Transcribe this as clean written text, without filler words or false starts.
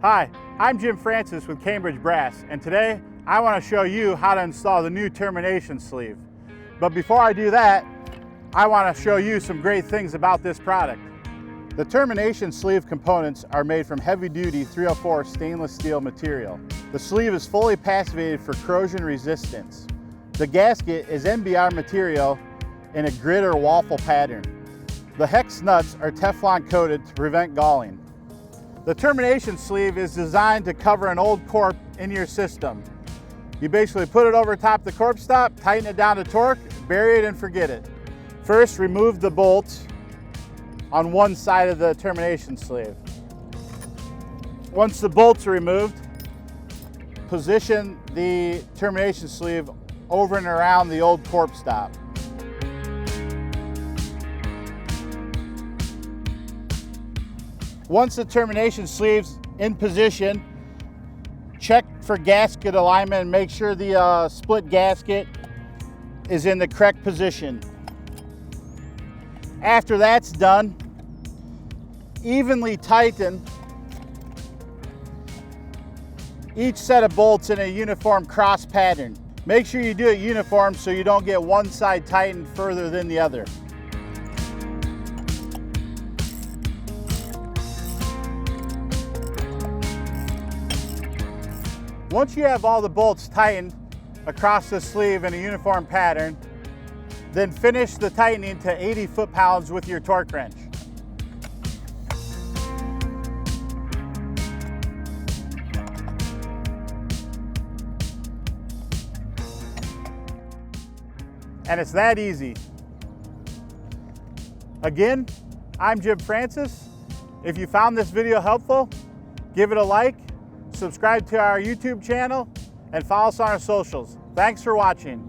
Hi, I'm Jim Francis with Cambridge Brass, and today I want to show you how to install the new termination sleeve. But before I do that, I want to show you some great things about this product. The termination sleeve components are made from heavy-duty 304 stainless steel material. The sleeve is fully passivated for corrosion resistance. The gasket is NBR material in a grid or waffle pattern. The hex nuts are Teflon coated to prevent galling. The termination sleeve is designed to cover an old corp in your system. You basically put it over top the corp stop, tighten it down to torque, bury it and forget it. First, remove the bolts on one side of the termination sleeve. Once the bolts are removed, position the termination sleeve over and around the old corp stop. Once the termination sleeve's in position, check for gasket alignment and make sure the split gasket is in the correct position. After that's done, evenly tighten each set of bolts in a uniform cross pattern. Make sure you do it uniform so you don't get one side tightened further than the other. Once you have all the bolts tightened across the sleeve in a uniform pattern, then finish the tightening to 80 foot-pounds with your torque wrench. And it's that easy. Again, I'm Jim Francis. If you found this video helpful, give it a like, subscribe to our YouTube channel, and follow us on our socials. Thanks for watching.